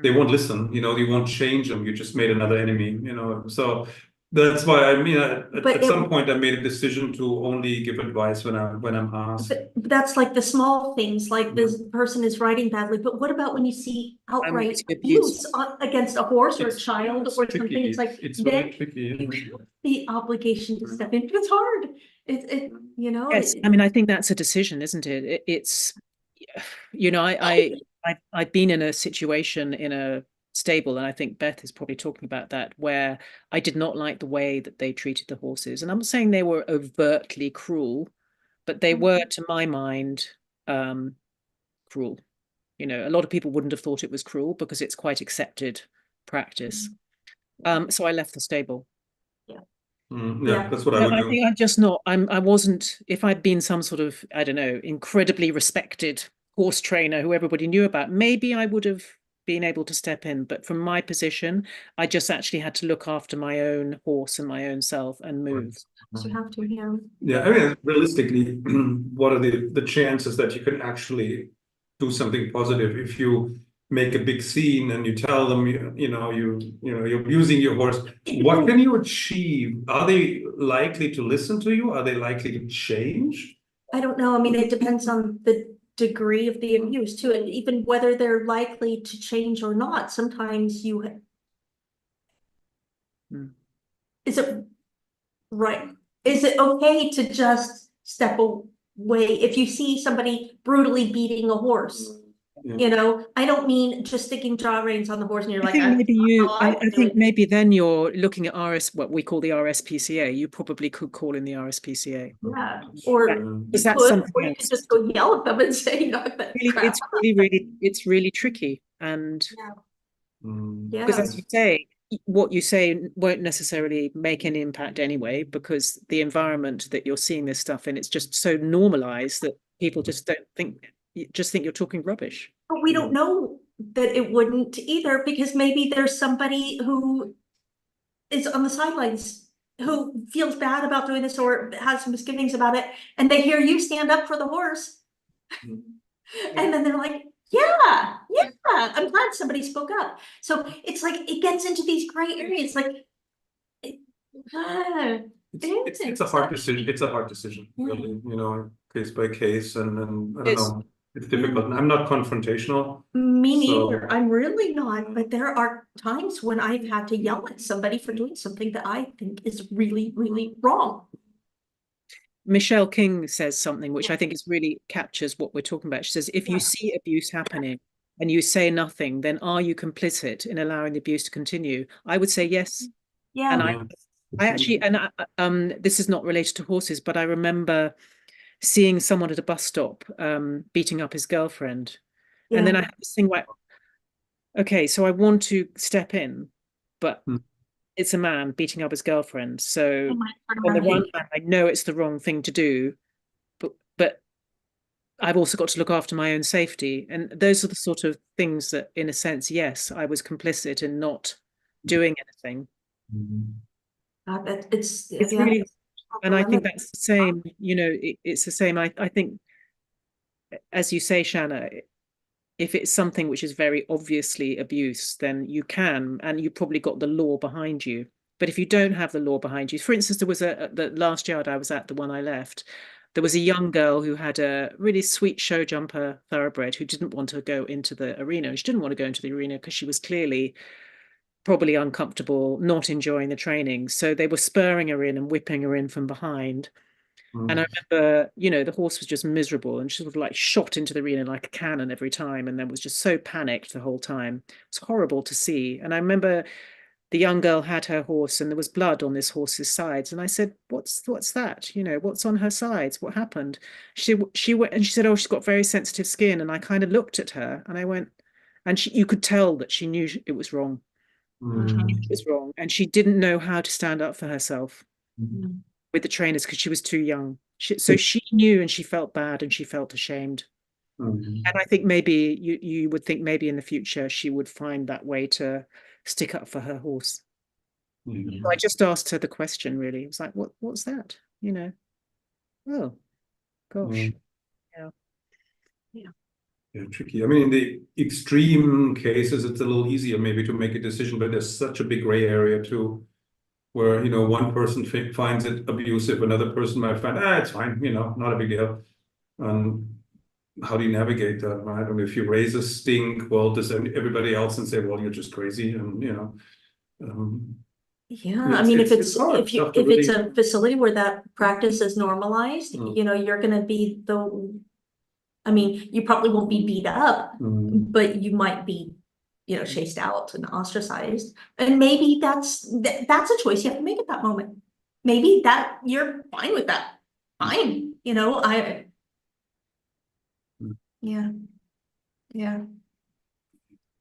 they won't listen, you know, you won't change them. You just made another enemy, you know. So that's why, I mean, at some point I made a decision to only give advice when I'm asked. But that's like the small things, like this person is riding badly, but what about when you see outright abuse against a horse or a child or something? It's like, it's then really tricky. you have the obligation to step in. It's hard. You know. Yes, I mean, I think that's a decision, isn't it? It's, you know, I've been in a situation in a stable, and I think Beth is probably talking about that, where I did not like the way that they treated the horses. And I'm not saying they were overtly cruel, but they were, to my mind, cruel. You know, a lot of people wouldn't have thought it was cruel because it's quite accepted practice. So I left the stable. Yeah, that's what I would do. I think I'm just not, I wasn't, if I'd been some sort of, I don't know, incredibly respected horse trainer who everybody knew about, maybe I would have been able to step in. But from my position, I just actually had to look after my own horse and my own self and move. You have to, yeah. Yeah, I mean, realistically, what are the chances that you can actually do something positive if you make a big scene and you tell them, you're abusing your horse? What can you achieve? Are they likely to listen to you? Are they likely to change? I don't know. I mean, it depends on the degree of the abuse too, and even whether they're likely to change or not. Sometimes you is it right? Is it okay to just step away if you see somebody brutally beating a horse? You know, I don't mean just sticking jaw reins on the horse and you're like, I think maybe then you're looking at what we call the RSPCA. You probably could call in the RSPCA. Yeah, or you could just go yell at them and say, it's really tricky. And because, as you say, what you say won't necessarily make any impact anyway, because the environment that you're seeing this stuff in, it's just so normalized that people just think you're talking rubbish. But we don't know that it wouldn't either, because maybe there's somebody who is on the sidelines who feels bad about doing this or has misgivings about it, and they hear you stand up for the horse. And then they're like, yeah, I'm glad somebody spoke up. So it's like, it gets into these gray areas, like, it's a hard decision. It's a hard decision, really, you know, case by case, and I don't know. It's difficult. I'm not confrontational. Me neither. I'm really not. But there are times when I've had to yell at somebody for doing something that I think is really, really wrong. Michelle King says something which I think is really captures what we're talking about. She says, if you see abuse happening and you say nothing, then are you complicit in allowing the abuse to continue? I would say yes. Yeah. And I actually, and this is not related to horses, but I remember seeing someone at a bus stop beating up his girlfriend. And then I had this thing like, okay, so I want to step in, but it's a man beating up his girlfriend. So on the one hand, I know it's the wrong thing to do, but I've also got to look after my own safety. And those are the sort of things that, in a sense, yes, I was complicit in not doing anything. It's really, and I think that's the same, you know, it's the same. I think, as you say, Shana, if it's something which is very obviously abuse, then you can, and you probably got the law behind you. But if you don't have the law behind you, for instance, there was the last yard I was at, the one I left, there was a young girl who had a really sweet show jumper thoroughbred who didn't want to go into the arena. And she didn't want to go into the arena because she was clearly probably uncomfortable, not enjoying the training. So they were spurring her in and whipping her in from behind. And I remember, the horse was just miserable and she sort of like shot into the arena like a cannon every time, and then was just so panicked the whole time. It's horrible to see. And I remember the young girl had her horse and there was blood on this horse's sides. And I said, what's that? What's on her sides? What happened? She went and she said, oh, she's got very sensitive skin. And I kind of looked at her and I went, and you could tell that she knew it was wrong. She knew it was wrong. And she didn't know how to stand up for herself with the trainers because she was too young. So she knew, and she felt bad and she felt ashamed. And I think maybe you would think maybe in the future she would find that way to stick up for her horse. So I just asked her the question, really. It was like, what's that? Oh, gosh. Yeah, tricky. I mean, in the extreme cases, it's a little easier maybe to make a decision, but there's such a big gray area too, where, one person finds it abusive, another person might find, it's fine, not a big deal. And how do you navigate that, right? I mean, if you raise a stink, well, does everybody else and say, well, you're just crazy, and, I mean, if it's really... a facility where that practice is normalized, you're going to be you probably won't be beat up, but you might be, chased out and ostracized. And maybe that's a choice you have to make at that moment. Maybe that you're fine with that. Fine.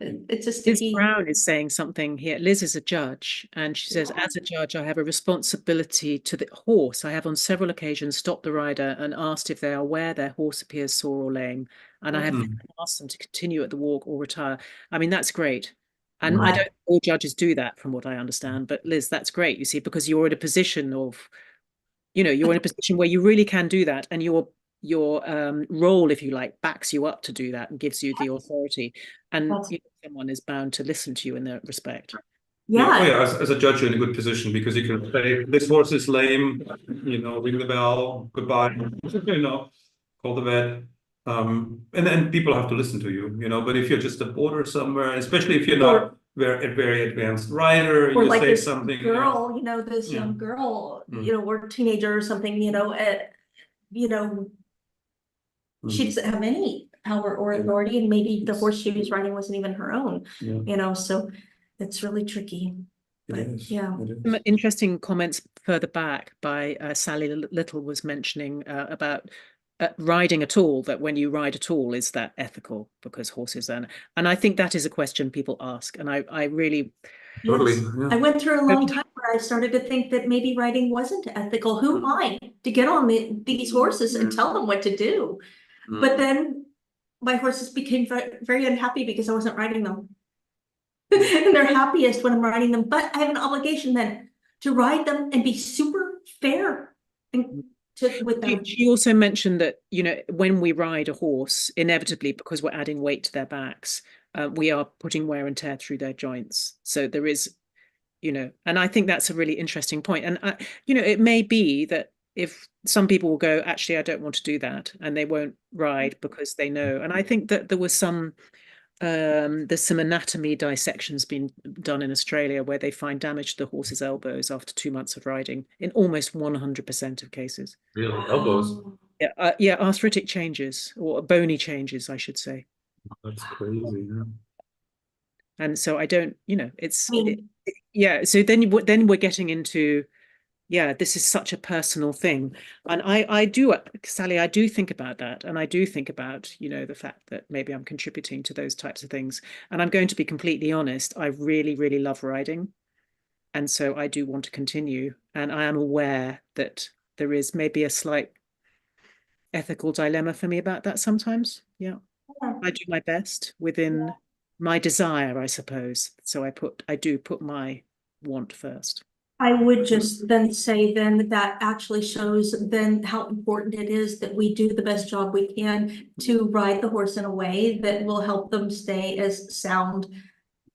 It's a sticky. Liz Brown is saying something here. Liz is a judge, and she says, as a judge, I have a responsibility to the horse. I have on several occasions stopped the rider and asked if they are aware their horse appears sore or lame. And I have asked them to continue at the walk or retire. I mean, that's great. And I don't think all judges do that, from what I understand. But Liz, that's great, you see, because you're in a position of, you're in a position where you really can do that. And your role, if you like, backs you up to do that and gives you the authority. And someone is bound to listen to you in that respect. As a judge, you're in a good position because you can say, this horse is lame, ring the bell, goodbye, call the vet. And then people have to listen to you, but if you're just a boarder somewhere, especially if you're not a very advanced rider, or you like say this something. Girl, this young girl, or teenager or something, she doesn't have any power or authority, and maybe the horse she was riding wasn't even her own, so it's really tricky. But Some interesting comments further back by Sally Little was mentioning about riding at all, that when you ride at all, is that ethical because horses are, and I think that is a question people ask, and I really totally I went through a long time where I started to think that maybe riding wasn't ethical. Who am I to get on these horses and tell them what to do? But then my horses became very unhappy because I wasn't riding them. And they're happiest when I'm riding them, but I have an obligation then to ride them and be super fair with them. She also mentioned that, when we ride a horse, inevitably, because we're adding weight to their backs, we are putting wear and tear through their joints. So there is, and I think that's a really interesting point. And, it may be that if some people will go, actually, I don't want to do that, and they won't ride because they know. And I think that there was there's some anatomy dissections being done in Australia where they find damage to the horse's elbows after 2 months of riding in almost 100% of cases. Really? Elbows? Yeah, arthritic changes, or bony changes, I should say. That's crazy. And so I don't, so then we're getting into, this is such a personal thing. And I do, Sally, I do think about that. And I do think about, the fact that maybe I'm contributing to those types of things. And I'm going to be completely honest, I really, really love riding. And so I do want to continue. And I am aware that there is maybe a slight ethical dilemma for me about that sometimes. I do my best within my desire, I suppose. So I do put my want first. I would just then say that actually shows then how important it is that we do the best job we can to ride the horse in a way that will help them stay as sound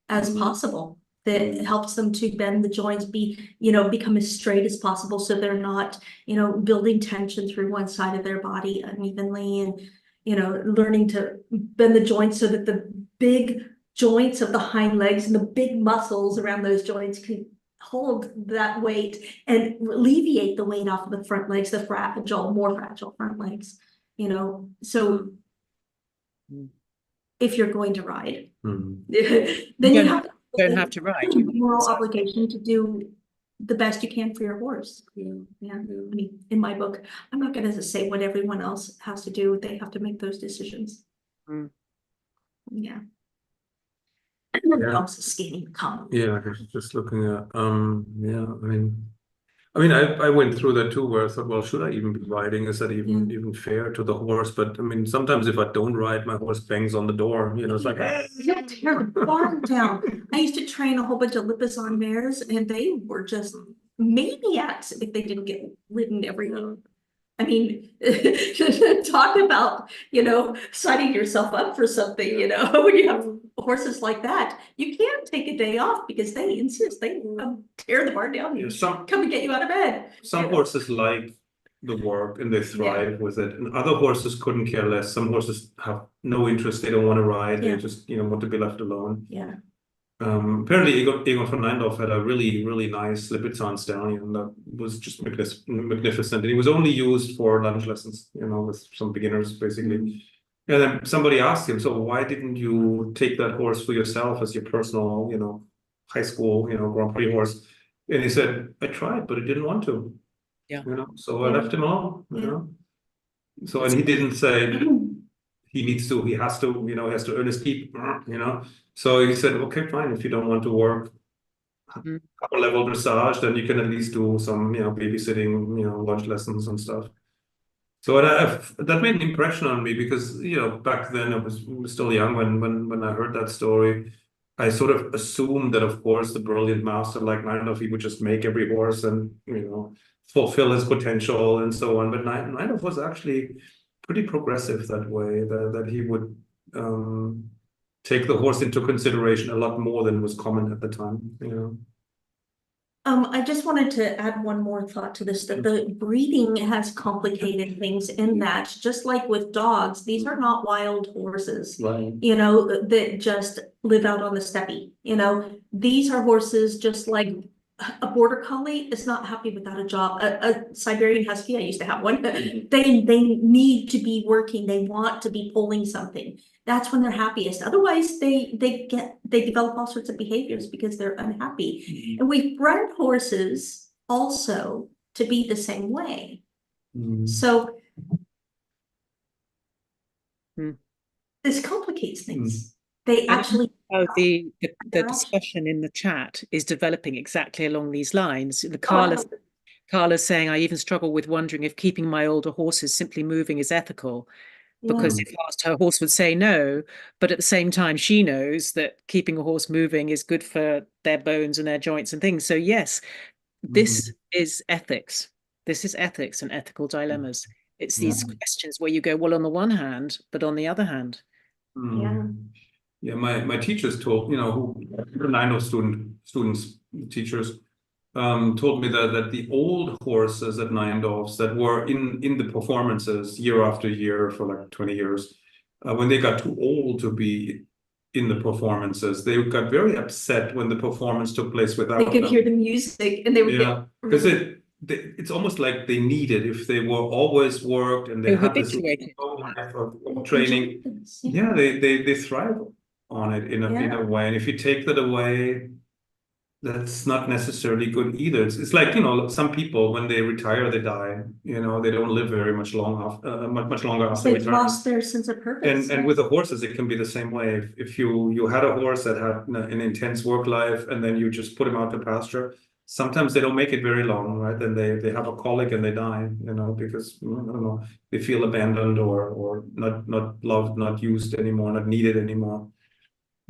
as possible. That helps them to bend the joints, become as straight as possible, so they're not, building tension through one side of their body unevenly, and learning to bend the joints so that the big joints of the hind legs and the big muscles around those joints can hold that weight and alleviate the weight off of the front legs, the more fragile front legs, you know. So if you're going to ride, then you don't have to ride. Moral obligation to do the best you can for your horse. Yeah. I mean, in my book, I'm not going to say what everyone else has to do. They have to make those decisions. Yeah. And then also skating come. Yeah, just looking at yeah, I mean, I went through that too, where I thought, well, should I even be riding? Is that even fair to the horse? But I mean, sometimes if I don't ride, my horse bangs on the door. You know, it's like, you'll tear the barn down. I used to train a whole bunch of Lipizzan mares, and they were just maniacs if they didn't get ridden every week. I mean, talk about, you know, signing yourself up for something, you know, when you have horses like that, you can't take a day off because they insist they tear the barn down and come and get you out of bed. Some horses like the work and they thrive with it, and other horses couldn't care less. Some horses have no interest, they don't want to ride, they just, you know, want to be left alone. Apparently Egon von Neindorf had a really nice Lipizzan stallion that was just magnificent, and he was only used for lunge lessons, you know, with some beginners basically. And then somebody asked him, so why didn't you take that horse for yourself as your personal, you know, high school, you know, Grand Prix horse? And he said, I tried, but I didn't want to. You know, so I left him alone, you know. So, and he didn't say he has to, you know, he has to earn his keep, you know. So he said, okay, fine, if you don't want to work upper level dressage, then you can at least do some, you know, babysitting, you know, lunch lessons and stuff. So that made an impression on me because, you know, back then I was still young when I heard that story. I sort of assumed that, of course, the brilliant master like Neindorf, he would just make every horse and, you know, fulfill his potential and so on. But Neindorf was actually pretty progressive that way, that he would take the horse into consideration a lot more than was common at the time, you know. I just wanted to add one more thought to this, that the breeding has complicated things in that, just like with dogs, these are not wild horses, you know, that just live out on the steppe. You know, these are horses just like a border collie is not happy without a job. A Siberian Husky, I used to have one, they need to be working. They want to be pulling something. That's when they're happiest. Otherwise, they develop all sorts of behaviors because they're unhappy. And we've bred horses also to be the same way. So this complicates things. They actually. The discussion in the chat is developing exactly along these lines. Carla's saying, I even struggle with wondering if keeping my older horses simply moving is ethical. Because if asked, her horse would say no, but at the same time, she knows that keeping a horse moving is good for their bones and their joints and things. So yes, this is ethics. This is ethics and ethical dilemmas. It's these questions where you go, well, on the one hand, but on the other hand. Yeah, my teachers told, you know, I know students, teachers, told me that the old horses at Neindorf's that were in the performances year after year for like 20 years, when they got too old to be in the performances, they got very upset when the performance took place without them. They could hear the music and they would because it's almost like they needed, if they were always worked and they had this life of training, they thrive on it in a way. And if you take that away, that's not necessarily good either. It's like, you know, some people when they retire, they die. You know, they don't live very much longer after they've lost their sense of purpose. And with the horses, it can be the same way. If you had a horse that had an intense work life and then you just put him out to pasture, sometimes they don't make it very long, right? Then they have a colic and they die, you know, because I don't know, they feel abandoned or not loved, not used anymore, not needed anymore.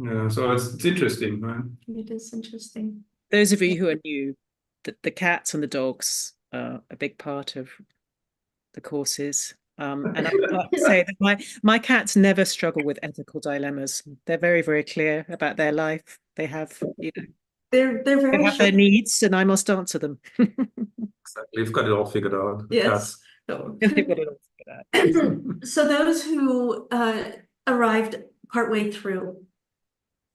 Yeah, so it's interesting, right? It is interesting. Those of you who are new, the cats and the dogs are a big part of the courses. And I would like to say that my cats never struggle with ethical dilemmas. They're very, very clear about their life. They have, you know, they have their needs, and I must answer them. Exactly, we've got it all figured out. Yes. So those who arrived partway through,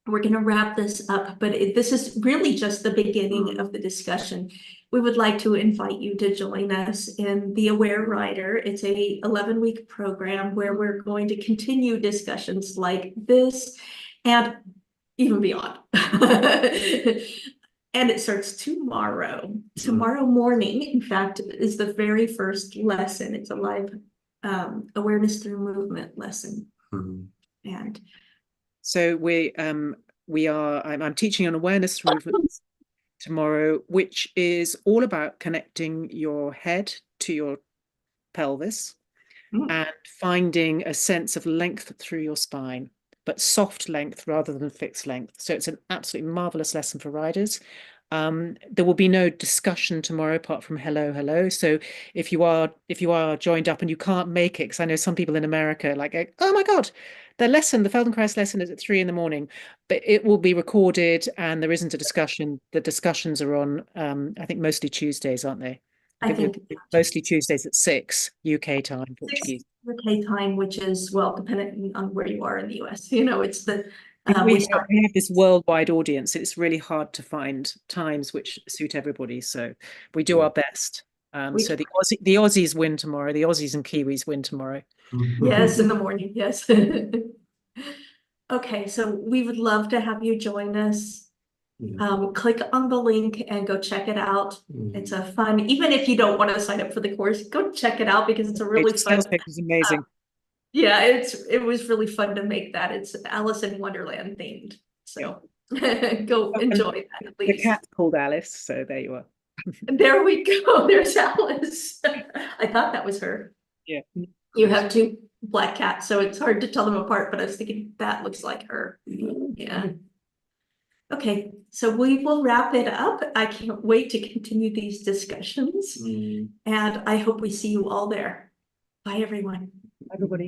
We're going to wrap this up, but this is really just the beginning of the discussion. We would like to invite you to join us in the Aware Rider. It's a 11-week program where we're going to continue discussions like this and even beyond. And it starts tomorrow. Tomorrow morning, in fact, is the very first lesson. It's a live awareness through movement lesson. And so I'm teaching an awareness through movement tomorrow, which is all about connecting your head to your pelvis and finding a sense of length through your spine, but soft length rather than fixed length. So it's an absolutely marvelous lesson for riders. There will be no discussion tomorrow apart from hello. So if you are joined up and you can't make it, because I know some people in America like, oh my God, the Feldenkrais lesson is at 3 a.m, but it will be recorded and there isn't a discussion. The discussions are on, I think mostly Tuesdays, aren't they? I think mostly Tuesdays at 6 UK time, Portuguese. UK time, which is, well, depending on where you are in the US, it's the we have this worldwide audience. It's really hard to find times which suit everybody. So we do our best. So the Aussies win tomorrow. The Aussies and Kiwis win tomorrow. Yes, in the morning. Yes. Okay, so we would love to have you join us. Click on the link and go check it out. It's a fun, even if you don't want to sign up for the course, go check it out because it's a really fun. It's amazing. Yeah, it was really fun to make that. It's Alice in Wonderland themed. So go enjoy that, please. The cat's called Alice, so there you are. There we go. There's Alice. I thought that was her. Yeah. You have 2 black cats, so it's hard to tell them apart, but I was thinking that looks like her. Yeah. Okay, so we will wrap it up. I can't wait to continue these discussions. And I hope we see you all there. Bye, everyone. Everybody.